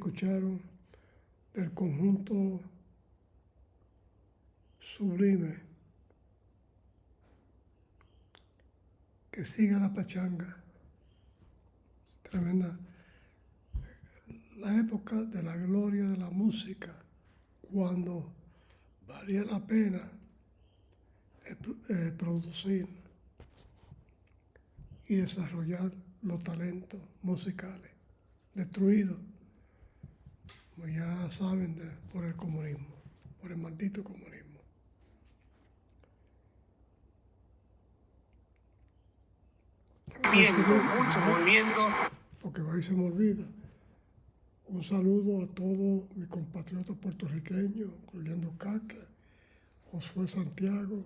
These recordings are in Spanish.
escucharon del conjunto Sublime, que siga la pachanga. Tremenda. La época de la gloria de la música, cuando valía la pena producir y desarrollar los talentos musicales, destruidos, como ya saben, por el comunismo, por el maldito comunismo. Mucho movimiento. Porque ahí se me olvida. Un saludo a todos mis compatriotas puertorriqueños, incluyendo Caque, Josué Santiago,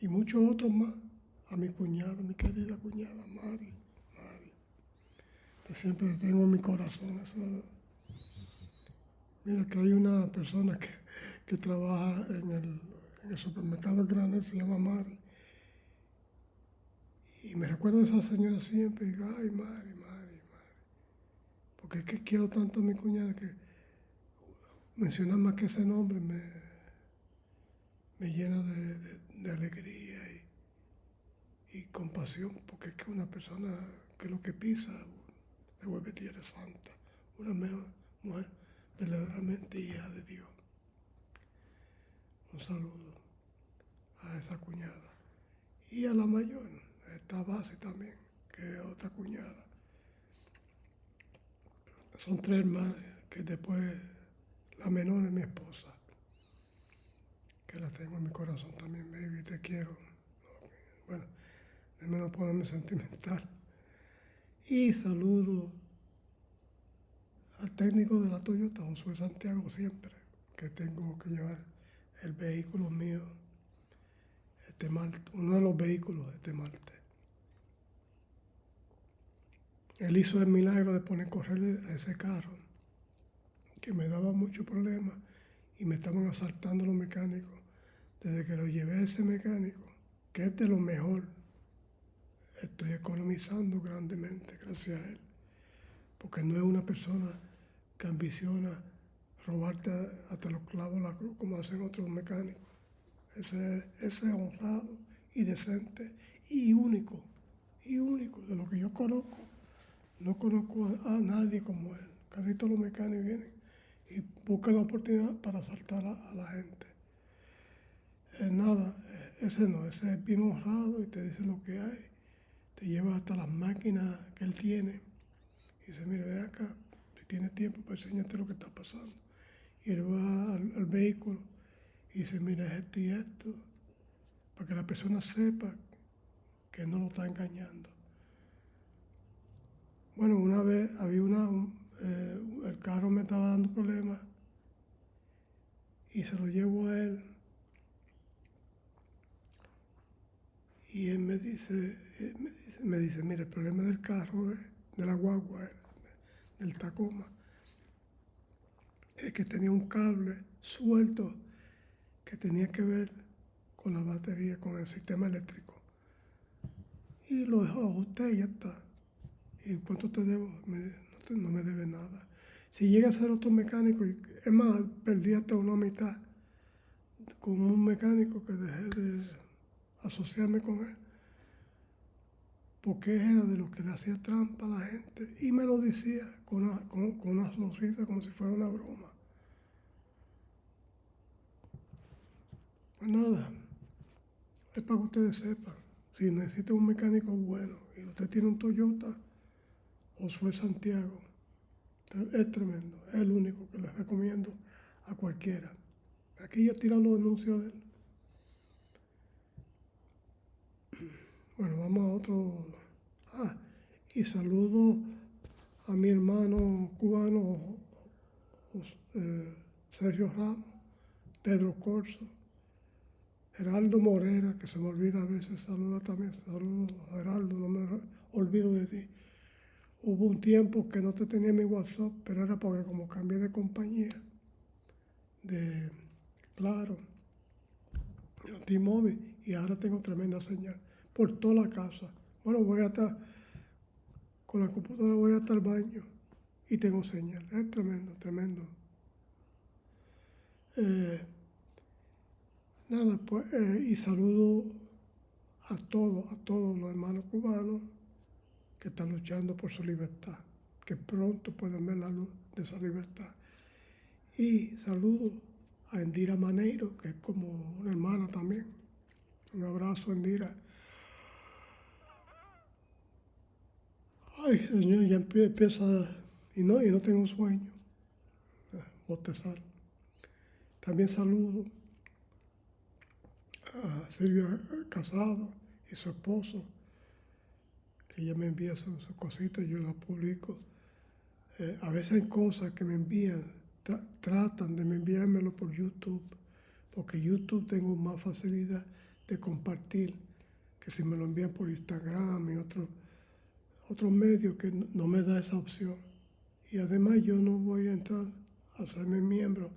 y muchos otros más. A mi cuñada, mi querida cuñada, Mari, que siempre tengo en mi corazón. Mira que hay una persona que trabaja en el supermercado grande, se llama Mari. Y me recuerdo de esa señora siempre, y digo, ay, Mari. Porque es que quiero tanto a mi cuñada que mencionar más que ese nombre me llena de alegría y compasión, porque es que una persona que lo que pisa se vuelve tierra santa, una mujer verdaderamente hija de Dios. Un saludo a esa cuñada. Y a la mayor, a esta base también, que es otra cuñada. Son 3 hermanas, que después la menor es mi esposa, que la tengo en mi corazón también, baby, te quiero. Bueno, de menos ponerme sentimental. Y saludo al técnico de la Toyota, Josué Santiago, siempre que tengo que llevar el vehículo mío este martes, uno de los vehículos este martes. Él hizo el milagro de poner a correr a ese carro, que me daba mucho problema y me estaban asaltando los mecánicos. Desde que lo llevé a ese mecánico, que es de lo mejor, estoy economizando grandemente gracias a él, porque no es una persona que ambiciona robarte hasta los clavos de la cruz como hacen otros mecánicos. Ese es honrado y decente y único de lo que yo conozco. No conozco a nadie como él. Casi todos los mecánicos vienen y buscan la oportunidad para asaltar a la gente. Ese es bien honrado y te dice lo que hay. Te lleva hasta las máquinas que él tiene. Y dice, mire, ve acá, si tienes tiempo, pues enséñate lo que está pasando. Y él va al vehículo y dice, mira, esto y esto, para que la persona sepa que no lo está engañando. Bueno, una vez había el carro me estaba dando problemas y se lo llevo a él. Y él me dice, mira, el problema del carro, de la guagua, del Tacoma, es que tenía un cable suelto que tenía que ver con la batería, con el sistema eléctrico. Y lo ajusté y ya está. ¿Y cuánto te debo? No me debe nada. Si llega a ser otro mecánico, es más, perdí hasta una mitad con un mecánico que dejé de asociarme con él, porque era de los que le hacía trampa a la gente y me lo decía con una sonrisa como si fuera una broma. Pues nada, es para que ustedes sepan, si necesita un mecánico bueno y usted tiene un Toyota, Josué Santiago, es tremendo, es el único que les recomiendo a cualquiera. Aquí yo tiro los anuncios de él. Bueno, vamos a otro. Y saludo a mi hermano cubano Sergio Ramos, Pedro Corso, Geraldo Morera, que se me olvida a veces, saludo también, saludo a Geraldo, no me olvido de ti. Hubo un tiempo que no te tenía en mi WhatsApp, pero era porque como cambié de compañía, de Claro, T-Mobile, y ahora tengo tremenda señal por toda la casa. Bueno, voy a estar con la computadora, voy hasta el baño y tengo señal. Es tremendo, tremendo. Nada, pues, y saludo a todos los hermanos cubanos que están luchando por su libertad, que pronto puedan ver la luz de esa libertad. Y saludo a Endira Maneiro, que es como una hermana también. Un abrazo, Endira. Ay, Señor, ya empieza, y no tengo sueño. Bostezar. También saludo a Silvia Casado y su esposo, que ella me envía sus cositas y yo las publico. A veces hay cosas que me envían, tratan de enviármelo por YouTube, porque YouTube tengo más facilidad de compartir que si me lo envían por Instagram y otros medios que no me da esa opción. Y además yo no voy a entrar a hacerme miembro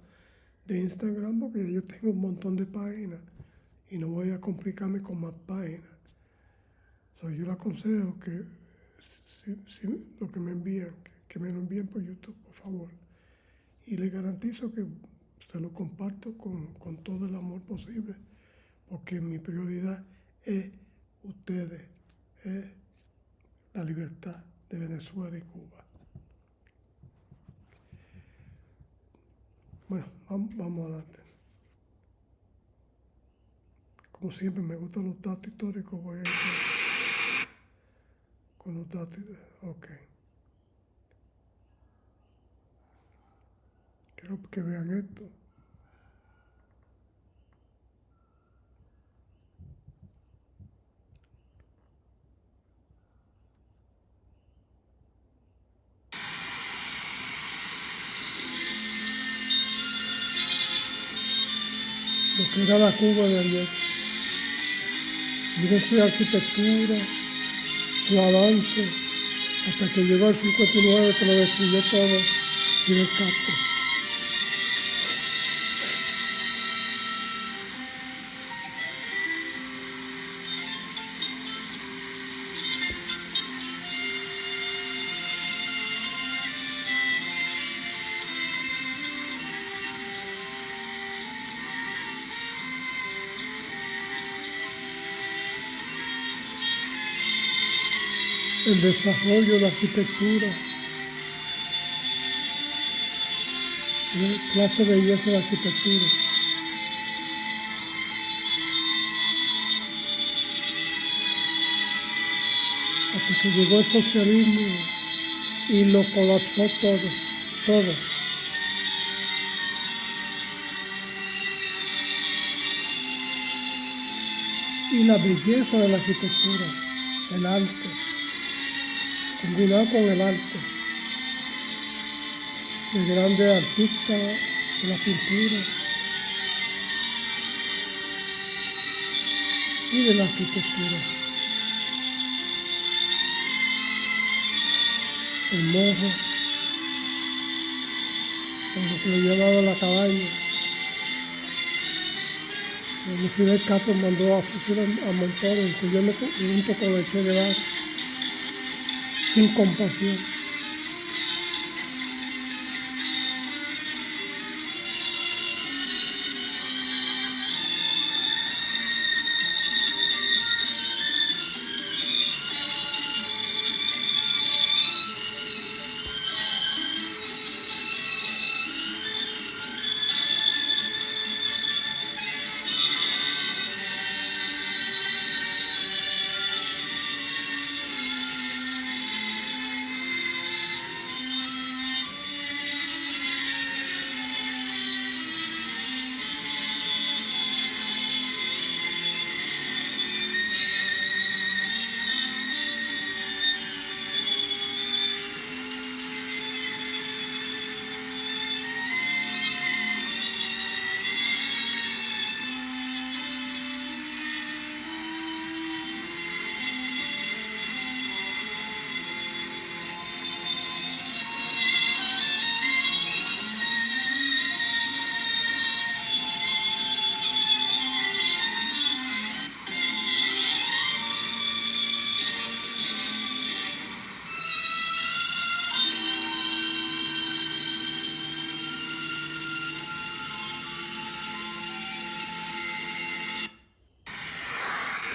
de Instagram porque yo tengo un montón de páginas y no voy a complicarme con más páginas. Yo le aconsejo que si lo que me envían, que me lo envíen por YouTube, por favor. Y le garantizo que se lo comparto con todo el amor posible, porque mi prioridad es ustedes, es la libertad de Venezuela y Cuba. Bueno, vamos adelante. Como siempre, me gustan los datos históricos, voy a ir con los datos. Ok. Quiero que vean esto. Lo que era la Cuba de ayer. Miren su arquitectura, su avance, hasta que llegó al 59 que lo destruyó todo Fidel Castro. El desarrollo de la arquitectura, la clase de belleza de la arquitectura. Hasta que llegó el socialismo y lo colapsó todo. Y la belleza de la arquitectura, el arte, combinado con el arte, de grandes artistas de la pintura y de la arquitectura. El morro, con lo que le llamaba la cabaña. Donde Fidel Castro mandó a fusilar a montones, incluyendo junto con el Che Guevara, sin compasión.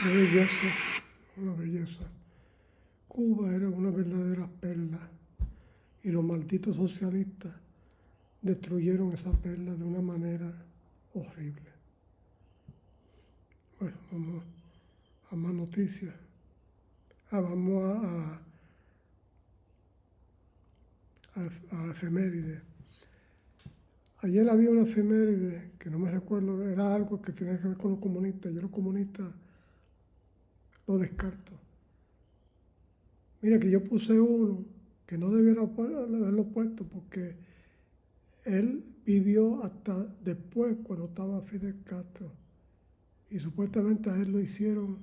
Qué belleza, una belleza. Cuba era una verdadera perla y los malditos socialistas destruyeron esa perla de una manera horrible. Bueno, vamos a más noticias. Vamos a efemérides. Ayer había una efeméride que no me recuerdo, era algo que tenía que ver con los comunistas. Yo los comunistas los descarto. Mira que yo puse uno que no debiera haberlo puesto porque él vivió hasta después cuando estaba Fidel Castro y supuestamente a él lo hicieron,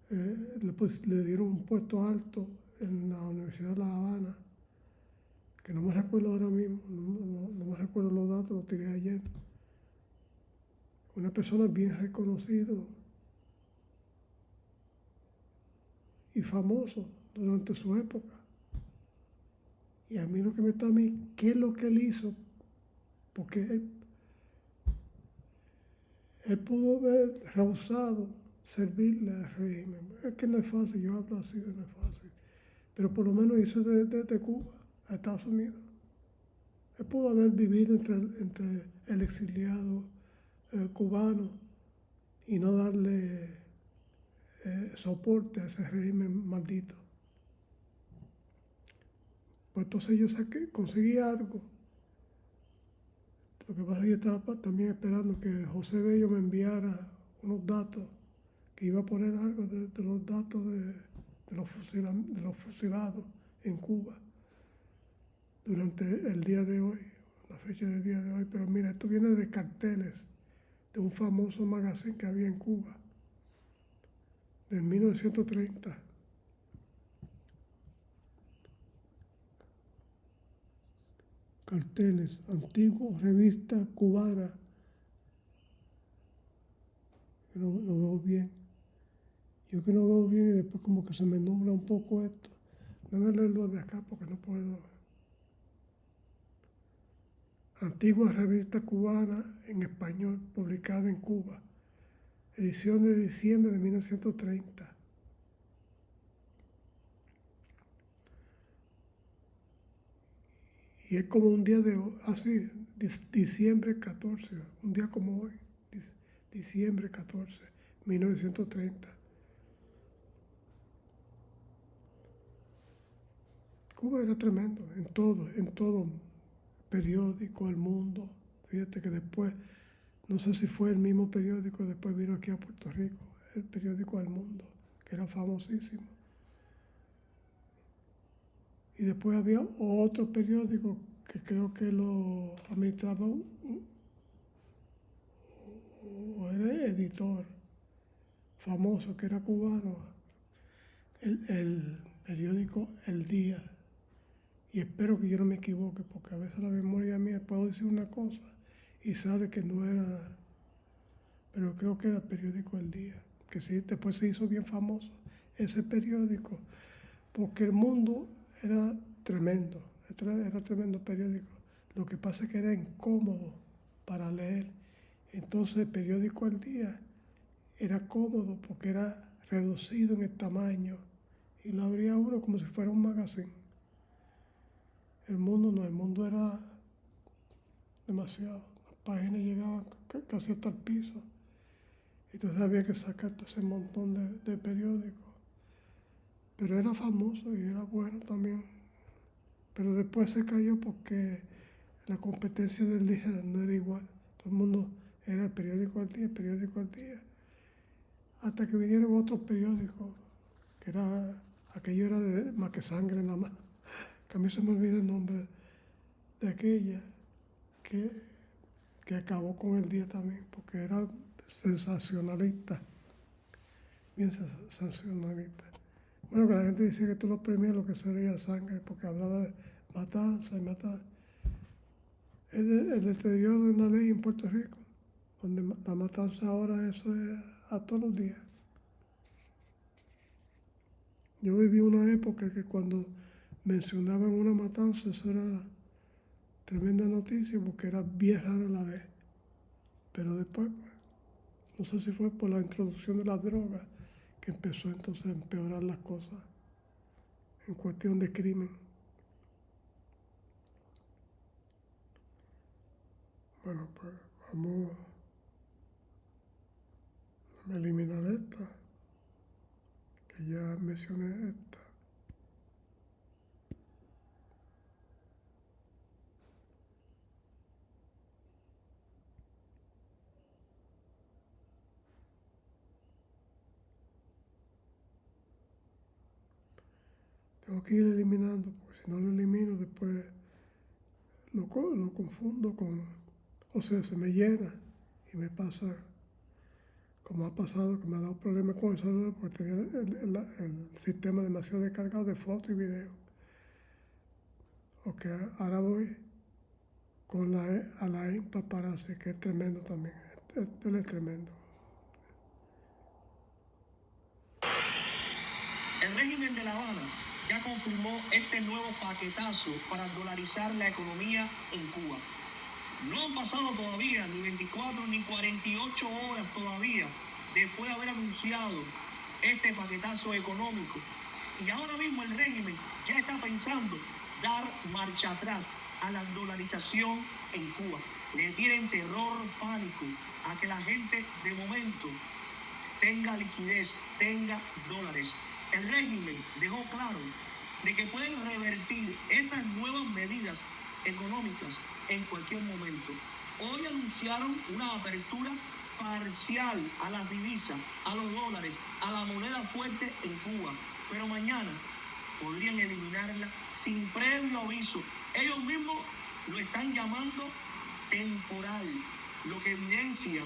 le dieron un puesto alto en la Universidad de La Habana, que no me recuerdo ahora mismo, no me recuerdo los datos, los tiré ayer. Una persona bien reconocido y famoso durante su época. Y a mí lo que me está a mí, ¿qué es lo que él hizo? Porque él pudo haber rehusado servirle al régimen. Es que no es fácil, yo hablo así, no es fácil. Pero por lo menos hizo de Cuba a Estados Unidos. Él pudo haber vivido entre el exiliado cubano y no darle soporte a ese régimen maldito. Pues entonces yo conseguí algo. Lo que pasa es que yo estaba también esperando que José Bello me enviara unos datos, que iba a poner algo de los datos de los fusilados en Cuba durante el día de hoy, la fecha del día de hoy. Pero mira, esto viene de carteles de un famoso magazine que había en Cuba, del 1930. Carteles, antiguos, revista cubana. Yo no veo bien. Yo que no veo bien y después como que se me nubla un poco esto. Déjame leerlo de acá porque no puedo. Antigua revista cubana en español, publicada en Cuba. Edición de diciembre de 1930. Y es como un día de hoy, así, diciembre 14, un día como hoy, diciembre 14, 1930. Cuba era tremendo en todo periódico, El Mundo. Fíjate que después, no sé si fue el mismo periódico, después vino aquí a Puerto Rico, el periódico El Mundo, que era famosísimo. Y después había otro periódico que creo que lo administraba o era editor famoso, que era cubano, el periódico El Día. Y espero que yo no me equivoque, porque a veces la memoria mía puedo decir una cosa y sabe que no era, pero creo que era el periódico El Día, que sí, después se hizo bien famoso ese periódico, porque El Mundo era tremendo, era tremendo periódico. Lo que pasa es que era incómodo para leer. Entonces el periódico El Día era cómodo porque era reducido en el tamaño y lo abría uno como si fuera un magazine. El Mundo no, El Mundo era demasiado. Las páginas llegaban casi hasta el piso. Entonces había que sacar todo ese montón de periódicos. Pero era famoso y era bueno también. Pero después se cayó porque la competencia del día no era igual. Todo el mundo era el periódico al día, el periódico al día. Hasta que vinieron otros periódicos, que era, aquello era de más que sangre nada más. Que a mí se me olvida el nombre de aquella que acabó con el día también, porque era sensacionalista, bien sensacionalista. Bueno, que la gente decía que tú lo premias lo que sería sangre, porque hablaba de matanza y matanza. El deterioro de una ley en Puerto Rico, donde la matanza ahora eso es a todos los días. Yo viví una época que cuando mencionaban una matanza, eso era tremenda noticia porque era bien rara a la vez. Pero después, pues, no sé si fue por la introducción de las drogas, que empezó entonces a empeorar las cosas en cuestión de crimen. Bueno, pues vamos a eliminar esta, que ya mencioné esta. Tengo que ir eliminando, porque si no lo elimino después lo confundo con, o sea, se me llena y me pasa, como ha pasado, que me ha dado problemas con el celular porque tenía el sistema demasiado descargado de fotos y videos. Ok, ahora voy con a la paparazzi, que es tremendo también. Él es tremendo. El régimen de La Habana ya confirmó este nuevo paquetazo para dolarizar la economía en Cuba. No han pasado todavía ni 24 ni 48 horas todavía después de haber anunciado este paquetazo económico. Y ahora mismo el régimen ya está pensando dar marcha atrás a la dolarización en Cuba. Le tienen terror, pánico a que la gente de momento tenga liquidez, tenga dólares. El régimen dejó claro de que pueden revertir estas nuevas medidas económicas en cualquier momento. Hoy anunciaron una apertura parcial a las divisas, a los dólares, a la moneda fuerte en Cuba, pero mañana podrían eliminarla sin previo aviso. Ellos mismos lo están llamando temporal, lo que evidencia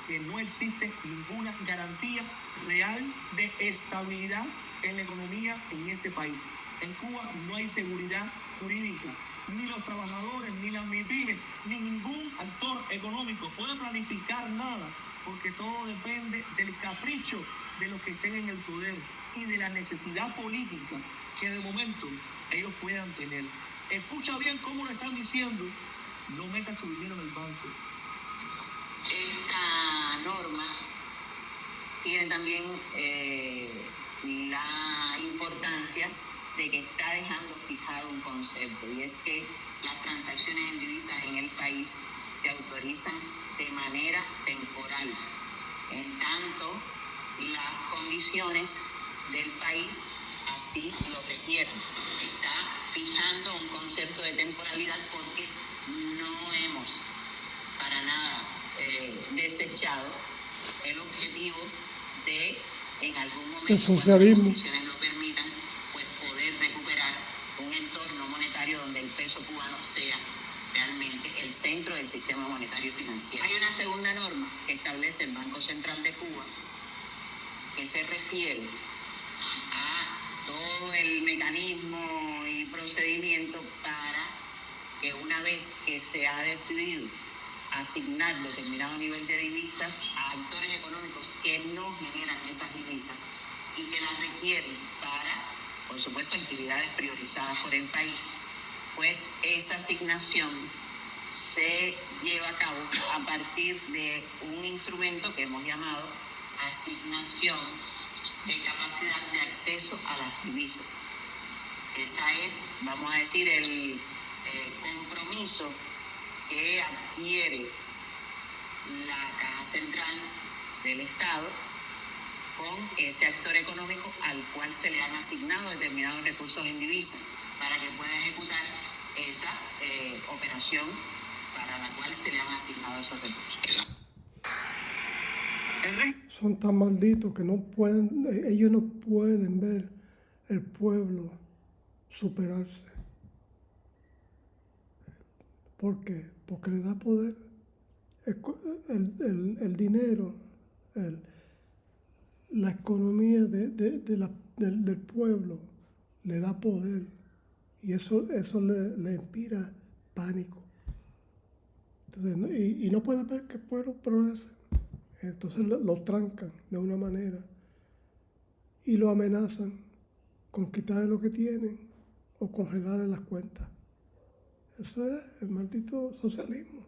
que no existe ninguna garantía real de estabilidad en la economía en ese país. En Cuba no hay seguridad jurídica. Ni los trabajadores, ni las MIPYMES, ni ningún actor económico puede planificar nada, porque todo depende del capricho de los que estén en el poder y de la necesidad política que de momento ellos puedan tener. Escucha bien cómo lo están diciendo: no metas tu dinero en el banco. Esta norma tiene también la importancia de que está dejando fijado un concepto, y es que las transacciones en divisas en el país se autorizan de manera temporal, en tanto las condiciones del país así lo requieren. Está fijando un concepto de temporalidad porque no hemos para nada desechado el objetivo de, en algún momento, cuando las condiciones lo permitan, pues poder recuperar un entorno monetario donde el peso cubano sea realmente el centro del sistema monetario y financiero. Hay una segunda norma que establece el Banco Central de Cuba, que se refiere a todo el mecanismo y procedimiento para que, una vez que se ha decidido asignar determinado nivel de divisas a actores económicos que no generan esas divisas y que las requieren para, por supuesto, actividades priorizadas por el país, pues esa asignación se lleva a cabo a partir de un instrumento que hemos llamado asignación de capacidad de acceso a las divisas. Esa es, vamos a decir, el compromiso que adquiere la Caja Central del Estado con ese actor económico al cual se le han asignado determinados recursos en divisas para que pueda ejecutar esa operación para la cual se le han asignado esos recursos. Son tan malditos que no pueden, ellos no pueden ver el pueblo superarse. ¿Por qué? Porque le da poder. El dinero, la economía del pueblo le da poder, y eso le inspira pánico. Entonces, y no puede ver que el pueblo progrese. Entonces lo trancan de una manera y lo amenazan con quitarle lo que tienen o congelarle las cuentas. Eso es el maldito socialismo.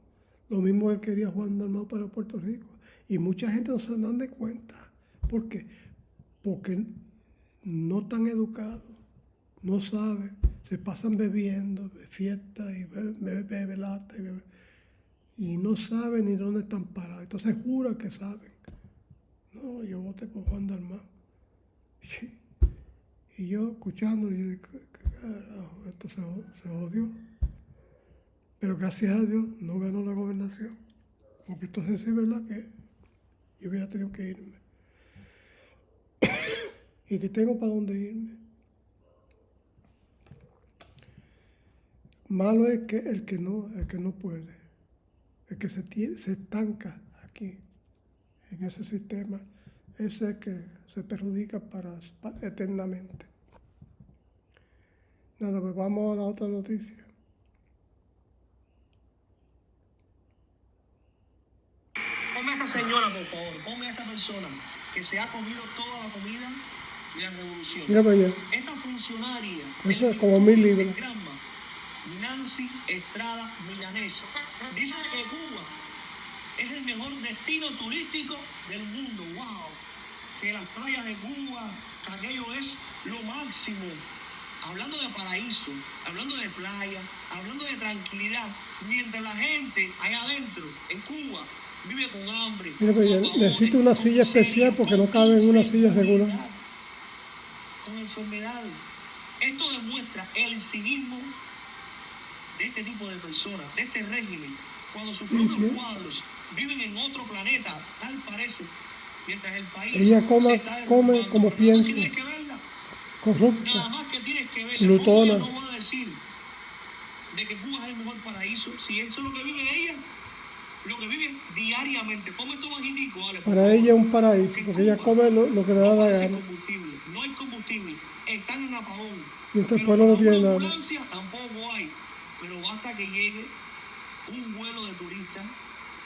Lo mismo que quería Juan Dalmau para Puerto Rico. Y mucha gente no se dan de cuenta. ¿Por qué? porque no están educados, no saben, se pasan bebiendo, fiesta y bebe lata y no saben ni dónde están parados. Entonces juran que saben. No, yo voté por Juan Dalmau. Y yo escuchando, yo digo, ¿qué carajo? Esto se jodió. Pero gracias a Dios no ganó la gobernación. Porque entonces sí es verdad que yo hubiera tenido que irme. Y que tengo para dónde irme. Malo es que el que no puede, el que se estanca aquí, en ese sistema, ese es el que se perjudica eternamente. Nada, pues vamos a la otra noticia. Ponme a esta señora, por favor, ponme a esta persona que se ha comido toda la comida de la revolución. Mira para allá. Esta funcionaria Eso es del como 1000 libras. Granma, Nancy Estrada Milanés, dice que Cuba es el mejor destino turístico del mundo. ¡Wow! Que las playas de Cuba, que aquello es lo máximo. Hablando de paraíso, hablando de playa, hablando de tranquilidad, mientras la gente allá adentro, en Cuba, vive con hambre. Mira para allá. Necesito una silla especial porque no cabe en una silla regular. Con enfermedades. Esto demuestra el cinismo de este tipo de personas, de este régimen, cuando sus propios cuadros viven en otro planeta, tal parece, mientras el país ella se está derrumbando. come como Pero piensa, tienes que verla. corrupta, Nada más que tienes que verla. glutona. ¿Cómo ella no va a decir de que Cuba es el mejor paraíso si eso es lo que vive ella? Lo que vive diariamente. Come estos bajiticos, ¿vale? Para ella es un paraíso, porque ella come lo que le da la aparece gana. combustible, no hay combustible, están en apagón. Mientras el Pero pueblo no para tiene una nada. ambulancia tampoco hay. Pero basta que llegue un vuelo de turistas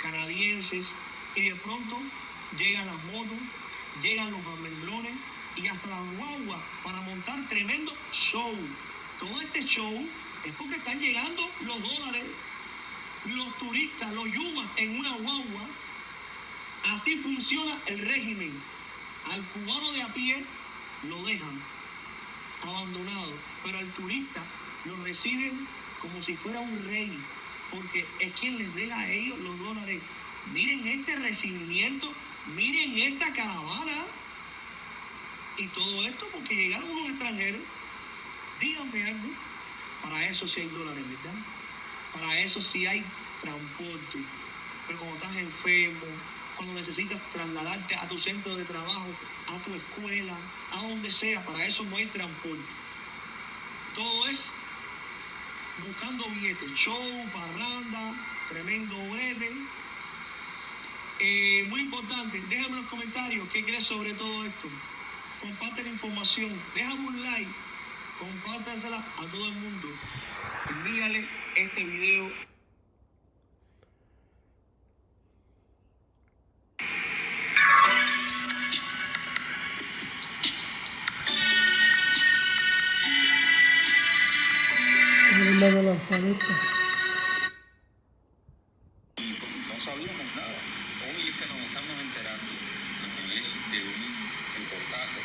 canadienses y de pronto llegan las motos, llegan los almendrones y hasta las guaguas para montar tremendo show. Todo este show es porque están llegando los dólares, los turistas, los yumas en una guagua. Así funciona el régimen. Al cubano de a pie lo dejan abandonado, pero al turista lo reciben como si fuera un rey, porque es quien les deja a ellos los dólares. Miren este recibimiento, miren esta caravana, y todo esto porque llegaron unos extranjeros. Díganme algo, para eso sí hay dólares, ¿verdad? Para eso sí hay transporte, pero cuando estás enfermo, cuando necesitas trasladarte a tu centro de trabajo, a tu escuela, a donde sea, para eso no hay transporte. Todo es buscando billetes, show, parranda, tremendo brete. Muy importante, déjame en los comentarios qué crees sobre todo esto. Comparte la información, déjame un like, compártasela a todo el mundo. Envíale este video. La lamparita. No sabíamos nada. Hoy es que nos estamos enterando a través de un reportaje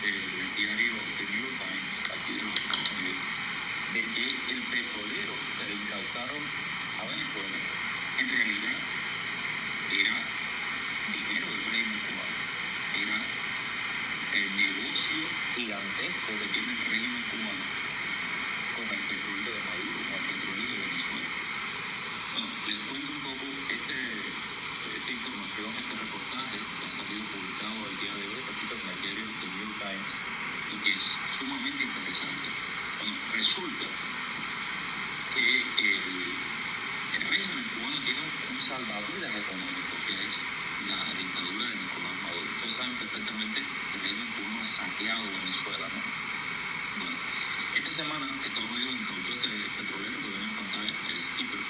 del diario The New York Times, aquí de los Estados Unidos, de que el petrolero que le incautaron a Venezuela en realidad era dinero del régimen cubano. Era el negocio gigantesco que tiene el régimen cubano con el petróleo de Maduro, con el petróleo de Venezuela. Bueno, les cuento un poco esta información, este reportaje que ha salido publicado el día de hoy, repito, en el diario The New York Times, y que es sumamente interesante. Bueno, resulta que el régimen cubano tiene un salvavidas económico, que es la dictadura de Nicolás Maduro. Ustedes saben perfectamente que el régimen cubano ha saqueado Venezuela, ¿no? Bueno, esta semana Estados Unidos incautó este petrolero que ven en pantalla, el Skipper,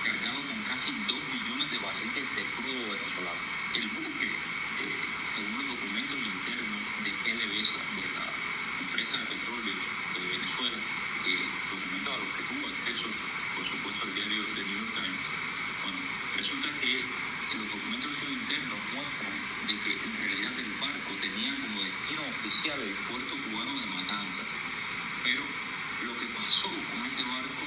cargado con casi 2 millones de barriles de crudo venezolano. El buque, según los documentos internos de PDVSA, de la empresa de petróleos de Venezuela, documentos a los que tuvo acceso, por supuesto, al diario The New York Times. Bueno, resulta que los documentos internos muestran de que en realidad el barco tenía como destino oficial el puerto cubano de Matanzas. Pero lo que pasó con este barco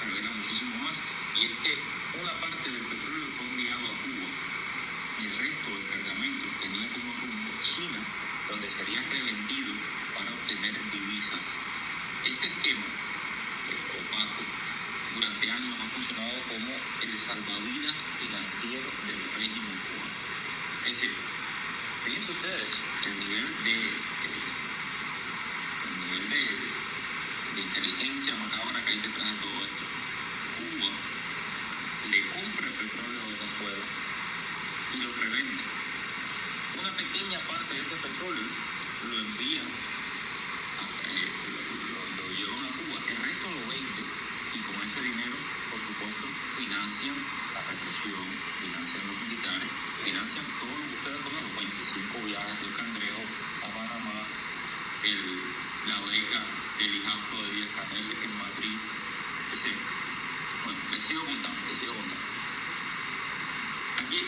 revela muchísimo más, y es que una parte del petróleo fue enviado a Cuba, el resto del cargamento tenía como rumbo China, donde sería revendido para obtener divisas. Este esquema opaco durante años ha funcionado como el salvavidas financiero del régimen cubano. Es decir, fíjense ustedes el nivel de inteligencia macabra que hay detrás de todo esto. Cuba le compra el petróleo a Venezuela y lo revende. Una pequeña parte de ese petróleo lo envía, lo llevan a Cuba, el resto lo vende, y con ese dinero, por supuesto, financian la represión, financian los militares, financian todo lo que ustedes conocen, los 25 viajes del Cangrejo a Panamá, la beca del hijastro de Díaz-Canel en Madrid. Bueno, les sigo contando. Aquí,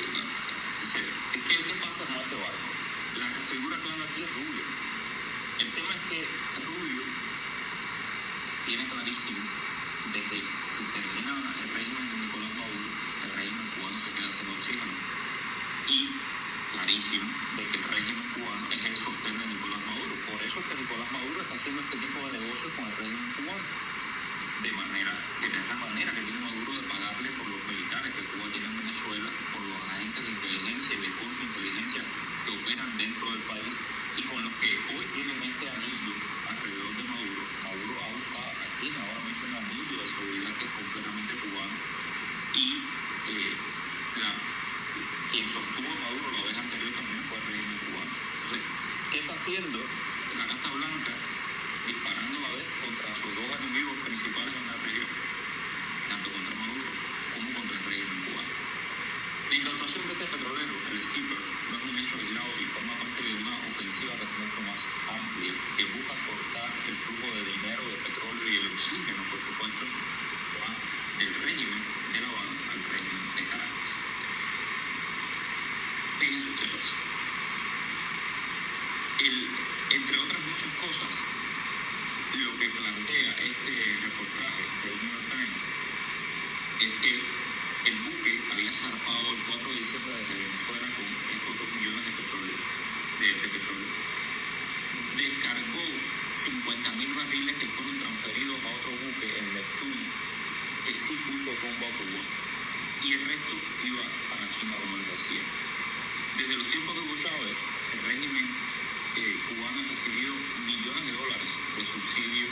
¿qué pasa con este barco? La figura clara aquí es Rubio. El tema es que Rubio tiene clarísimo de que si termina el régimen de Nicolás Maduro, el régimen cubano se queda sin oxígeno. Y clarísimo de que el régimen cubano es el sostén de Nicolás Maduro. Por eso es que Nicolás Maduro está haciendo este tipo de negocios con el régimen cubano. Sería la manera que tiene Maduro de pagarle por los militares que Cuba tiene en Venezuela, por los agentes de inteligencia y de contrainteligencia que operan dentro del país y con los que hoy tienen este anillo alrededor de Maduro. Maduro ha buscado, tiene ahora mismo un anillo de seguridad que es completamente cubano, y quien sostuvo a Maduro la vez anterior también fue el régimen cubano. Entonces, ¿qué está haciendo la Casa Blanca? Disparando a la vez contra sus dos enemigos principales en la región, tanto contra Maduro como contra el régimen cubano. La incautación de este petrolero, el Skipper, no es un hecho aislado y forma parte de una ofensiva que es mucho más amplia, que busca cortar el flujo de dinero, de petróleo y el oxígeno, por supuesto, del régimen de La Habana al régimen de Caracas. Fíjense ustedes, entre otras muchas cosas, lo que plantea este reportaje del New York Times es que el buque había zarpado el 4 de diciembre desde Venezuela con estos 2 millones de petróleo. Descargó 50.000 barriles que fueron transferidos a otro buque, el Neptune, que sí puso rumbo a Cuba, y el resto iba para China, como les decía. Desde los tiempos de Hugo Chávez, el régimen cubano ha recibido millones de dólares de subsidio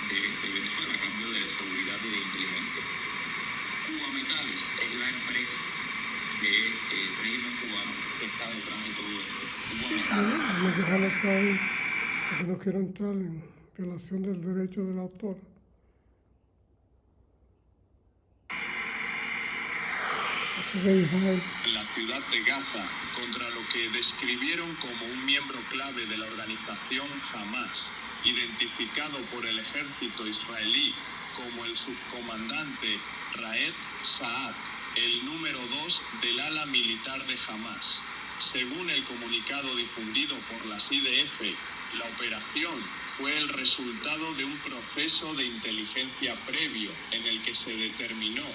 de Venezuela a cambio de seguridad y de inteligencia. Cuba Metales es la empresa del régimen cubano que está detrás de todo esto. Cuba Metales. Vamos a dejarlo hasta ahí, porque no quiero entrar en violación del derecho del autor. La ciudad de Gaza, contra lo que describieron como un miembro clave de la organización Hamas, identificado por el ejército israelí como el subcomandante Raed Saad, el número 2 del ala militar de Hamas. Según el comunicado difundido por las IDF, la operación fue el resultado de un proceso de inteligencia previo en el que se determinó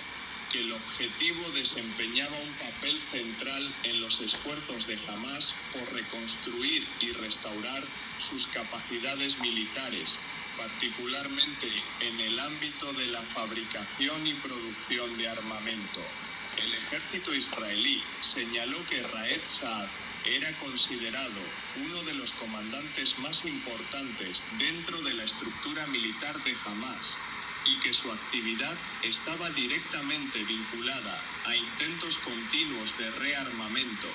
que el objetivo desempeñaba un papel central en los esfuerzos de Hamas por reconstruir y restaurar sus capacidades militares, particularmente en el ámbito de la fabricación y producción de armamento. El ejército israelí señaló que Raed Saad era considerado uno de los comandantes más importantes dentro de la estructura militar de Hamas y que su actividad estaba directamente vinculada a intentos continuos de rearmamento,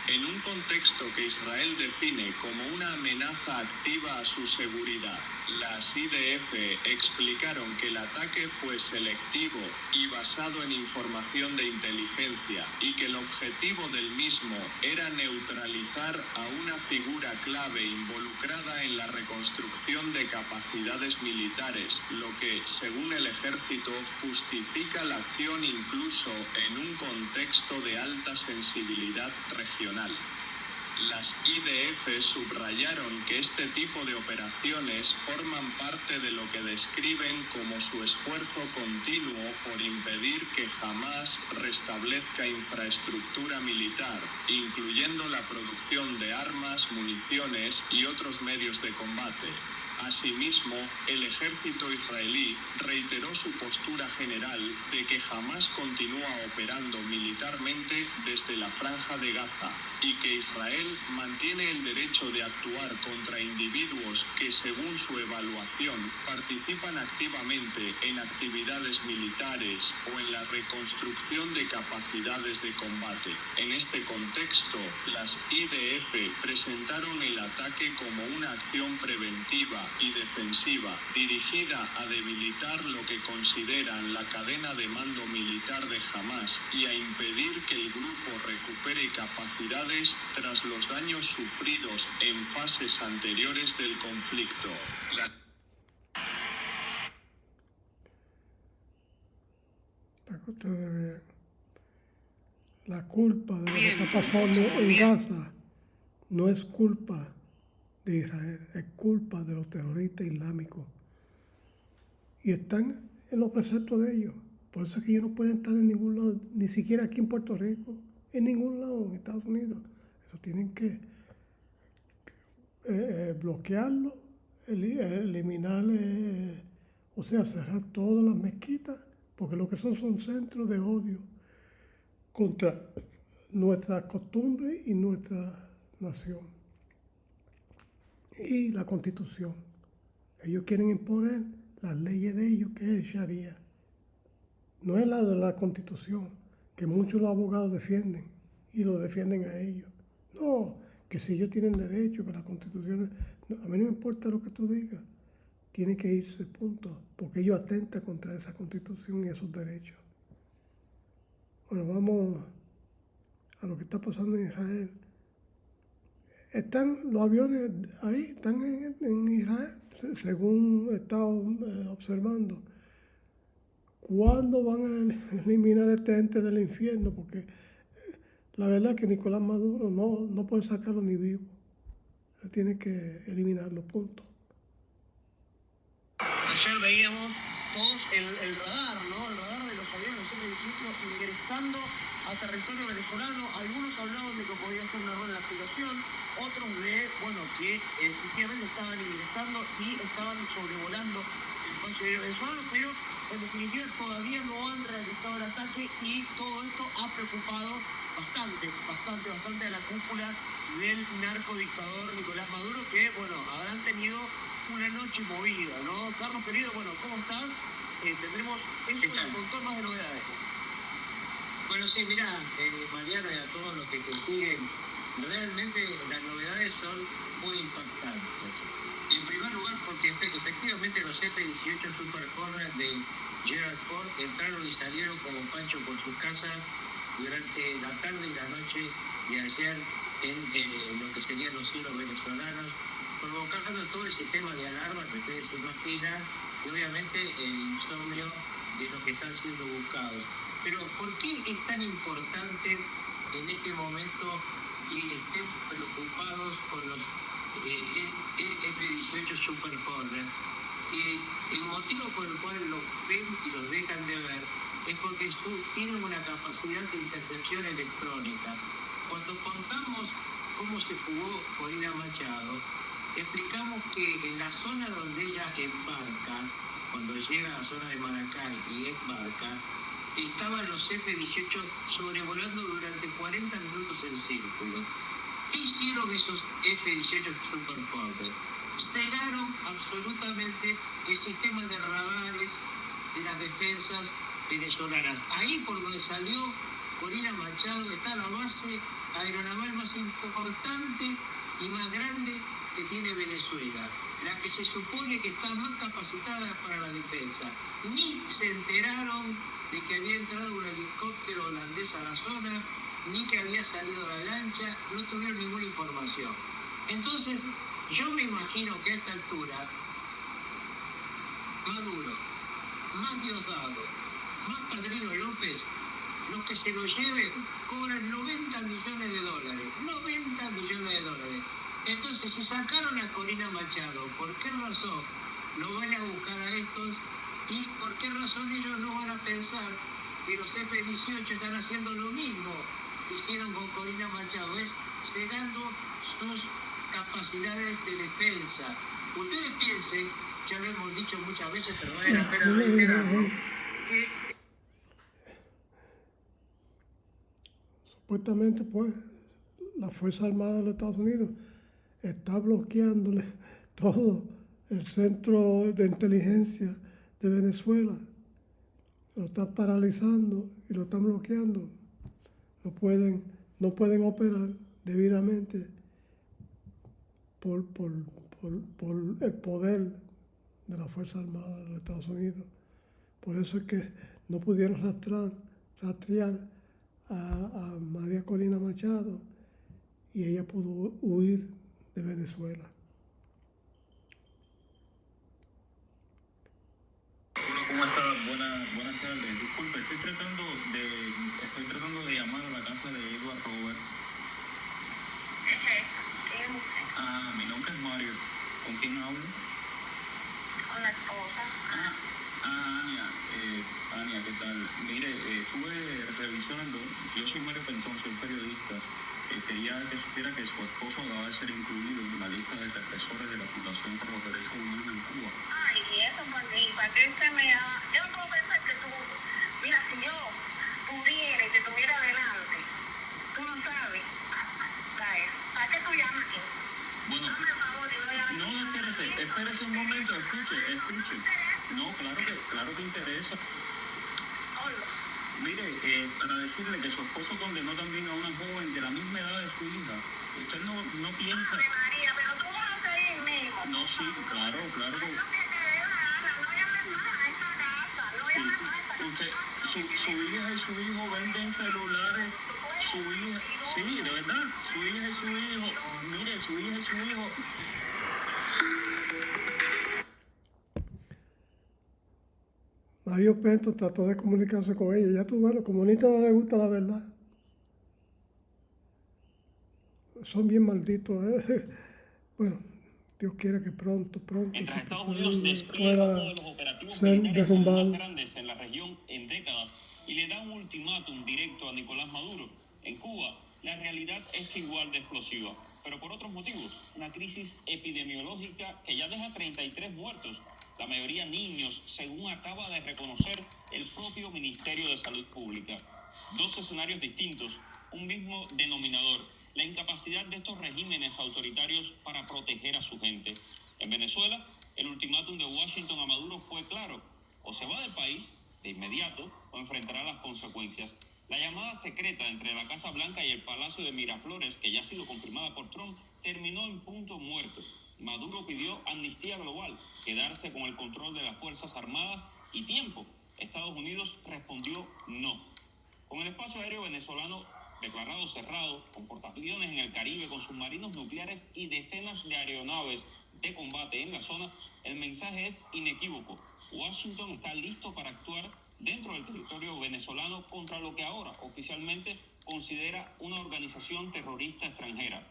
en un contexto que Israel define como una amenaza activa a su seguridad. Las IDF explicaron que el ataque fue selectivo y basado en información de inteligencia y que el objetivo del mismo era neutralizar a una figura clave involucrada en la reconstrucción de capacidades militares, lo que, según el ejército, justifica la acción incluso en un contexto de alta sensibilidad regional. Las IDF subrayaron que este tipo de operaciones forman parte de lo que describen como su esfuerzo continuo por impedir que Hamás restablezca infraestructura militar, incluyendo la producción de armas, municiones y otros medios de combate. Asimismo, el ejército israelí reiteró su postura general de que Hamás continúa operando militarmente desde la Franja de Gaza y que Israel mantiene el derecho de actuar contra individuos que, según su evaluación, participan activamente en actividades militares o en la reconstrucción de capacidades de combate. En este contexto, las IDF presentaron el ataque como una acción preventiva y defensiva dirigida a debilitar lo que consideran la cadena de mando militar de Hamás y a impedir que el grupo recupere capacidades tras los daños sufridos en fases anteriores del conflicto. Para que ustedes vean, la culpa de lo que está pasando en Gaza no es culpa de Israel, es culpa de los terroristas islámicos. Y están en los preceptos de ellos. Por eso es que ellos no pueden estar en ningún lado, ni siquiera aquí en Puerto Rico, en ningún lado en Estados Unidos. Eso tienen que bloquearlo, eliminar, o sea, cerrar todas las mezquitas, porque lo que son centros de odio contra nuestra costumbre y nuestra nación. Y la Constitución. Ellos quieren imponer las leyes de ellos, que es el Sharia. No es la de la Constitución, que muchos los abogados defienden y lo defienden a ellos. No, que si ellos tienen derecho, que la Constitución... No, a mí no me importa lo que tú digas. Tiene que irse, punto. Porque ellos atentan contra esa Constitución y esos derechos. Bueno, vamos a lo que está pasando en Israel. Están los aviones ahí, están en Israel, según he estado observando. ¿Cuándo van a eliminar a este ente del infierno? Porque la verdad es que Nicolás Maduro no puede sacarlo ni vivo. Él tiene que eliminarlo, punto. Ayer veíamos todos el radar, ¿no? El radar de los aviones, los F-18 ingresando a territorio venezolano. Algunos hablaban de que podía ser un error en la aplicación, otros de, bueno, que efectivamente estaban ingresando y estaban sobrevolando el espacio aéreo venezolano, pero en definitiva todavía no han realizado el ataque y todo esto ha preocupado bastante a la cúpula del narcodictador Nicolás Maduro, que, bueno, habrán tenido una noche movida, ¿no? Carlos, querido, bueno, ¿cómo estás? Tendremos eso y un montón más de novedades. Bueno, sí, mira, Mariano, y a todos los que te siguen, realmente las novedades son muy impactantes. En primer lugar, porque efectivamente los F-18 Super Hornet de Gerald Ford entraron y salieron como Pancho por sus casas durante la tarde y la noche de ayer en lo que serían los cielos venezolanos, provocando todo el sistema de alarma que ustedes se imaginan y obviamente el insomnio de los que están siendo buscados. Pero ¿por qué es tan importante en este momento que estén preocupados con los F-18 Super Hornet? Que el motivo por el cual los ven y los dejan de ver es porque tienen una capacidad de intercepción electrónica. Cuando contamos cómo se fugó Corina Machado, explicamos que en la zona donde ella embarca, cuando llega a la zona de Maracay y embarca, estaban los F-18 sobrevolando durante 40 minutos en círculo. ¿Qué hicieron esos F-18 Super Hornet? Cegaron absolutamente el sistema de radares de las defensas venezolanas. Ahí por donde salió Corina Machado está la base aeronaval más importante y más grande que tiene Venezuela, la que se supone que está más capacitada para la defensa. Ni se enteraron de que había entrado un helicóptero holandés a la zona, ni que había salido la lancha, no tuvieron ninguna información. Entonces, yo me imagino que a esta altura, Maduro, más Diosdado, más Padrino López, los que se lo lleven cobran 90 millones de dólares. 90 millones de dólares. Entonces, si sacaron a Corina Machado, ¿por qué razón no van a buscar a estos? ¿Y por qué razón ellos no van a pensar que los F-18 están haciendo lo mismo que hicieron con Corina Machado? Es cegando sus capacidades de defensa. Ustedes piensen, ya lo hemos dicho muchas veces, pero vale la pena reiterarlo, que supuestamente, pues, la Fuerza Armada de los Estados Unidos está bloqueándole todo el centro de inteligencia de Venezuela. Lo están paralizando y lo están bloqueando. No pueden operar debidamente por el poder de la Fuerza Armada de los Estados Unidos. Por eso es que no pudieron rastrear a María Corina Machado y ella pudo huir de Venezuela. Hola, ¿cómo estás? Buenas tardes. Disculpe, estoy tratando de llamar a la casa de Edward Robert. Mi nombre es Mario. ¿Con quién hablo? Con la esposa. Ania, ¿qué tal? Mire, estuve revisando, yo soy Mario Pentón, soy periodista. Quería que supiera que su esposo acaba de ser incluido en la lista de represores de la Fundación por los Derechos Humanos en Cuba. Ay, y eso, pues, ¿y para qué usted me llama? Yo no puedo pensar que tú, mira, si yo pudiera y te tuviera delante, tú no sabes, ¿para qué tú llamas aquí? Bueno, Hazme el favor y no llames. no, espérese un momento, escuche. No, claro que interesa. Oye, Mire, para decirle que su esposo condenó también a una joven de la misma edad de su hija. Usted no piensa... Ave María, pero tú vas a seguir mismo. No, sí, claro. No te dé la gana, no llames más a esta casa, no Sí. llames más a esta Usted, casa. su hija y su hijo venden celulares. Su hija, sí, de verdad, su hija y su hijo. Mire, su hija y su hijo. Mario Pinto trató de comunicarse con ella. Ya tú ves, a los comunistas no les gusta la verdad. Son bien malditos, ¿eh? Bueno, Dios quiere que pronto Mientras su Estados Unidos país despliega uno pueda de los operativos ser militares derrumbado. más grandes en la región en décadas y le da un ultimátum directo a Nicolás Maduro. En Cuba, la realidad es igual de explosiva, pero por otros motivos. Una crisis epidemiológica que ya deja 33 muertos, la mayoría niños, según acaba de reconocer el propio Ministerio de Salud Pública. Dos escenarios distintos, un mismo denominador: la incapacidad de estos regímenes autoritarios para proteger a su gente. En Venezuela, el ultimátum de Washington a Maduro fue claro: o se va del país de inmediato o enfrentará las consecuencias. La llamada secreta entre la Casa Blanca y el Palacio de Miraflores, que ya ha sido confirmada por Trump, terminó en punto muerto. Maduro pidió amnistía global, quedarse con el control de las Fuerzas Armadas y tiempo. Estados Unidos respondió no. Con el espacio aéreo venezolano declarado cerrado, con portaaviones en el Caribe, con submarinos nucleares y decenas de aeronaves de combate en la zona, el mensaje es inequívoco. Washington está listo para actuar dentro del territorio venezolano contra lo que ahora oficialmente considera una organización terrorista extranjera,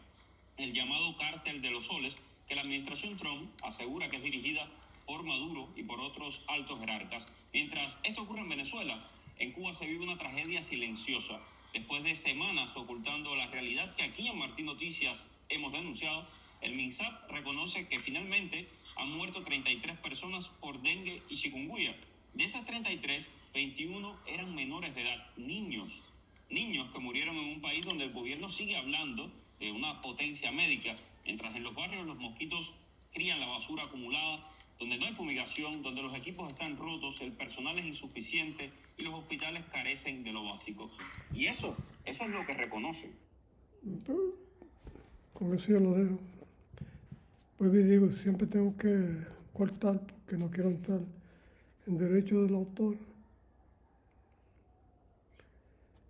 el llamado Cártel de los Soles, que la administración Trump asegura que es dirigida por Maduro y por otros altos jerarcas. Mientras esto ocurre en Venezuela, en Cuba se vive una tragedia silenciosa. Después de semanas ocultando la realidad que aquí en Martín Noticias hemos denunciado, el MINSAP reconoce que finalmente han muerto 33 personas por dengue y chikungunya. De esas 33, 21 eran menores de edad, niños que murieron en un país donde el gobierno sigue hablando de una potencia médica, mientras en los barrios los mosquitos crían la basura acumulada, donde no hay fumigación, donde los equipos están rotos, el personal es insuficiente y los hospitales carecen de lo básico. Y eso es lo que reconocen. Con eso yo lo dejo. Pues digo, siempre tengo que cortar porque no quiero entrar en derecho del autor.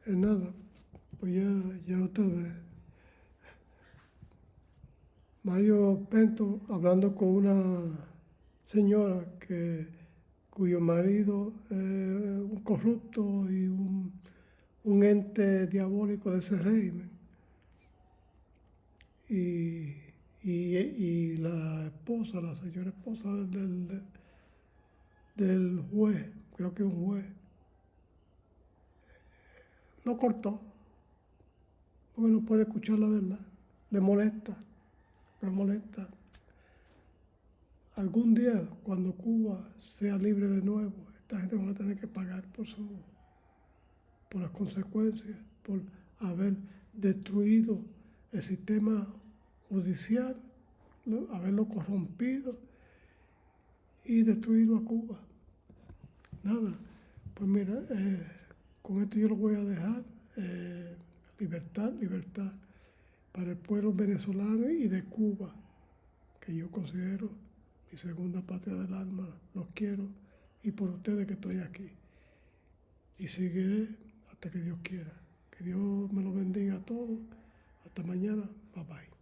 Es nada, pues ya otra vez. Mario Pinto hablando con una señora cuyo marido es un corrupto y un un ente diabólico de ese régimen. Y la esposa, la señora esposa del juez, creo que un juez, lo cortó, porque no puede escuchar la verdad, le molesta. Algún día, cuando Cuba sea libre de nuevo, esta gente va a tener que pagar por las consecuencias, por haber destruido el sistema judicial, haberlo corrompido y destruido a Cuba. Nada, pues mira, con esto yo lo voy a dejar. Libertad para el pueblo venezolano y de Cuba, que yo considero mi segunda patria del alma. Los quiero, y por ustedes que estoy aquí. Y seguiré hasta que Dios quiera. Que Dios me lo bendiga a todos. Hasta mañana. Bye bye.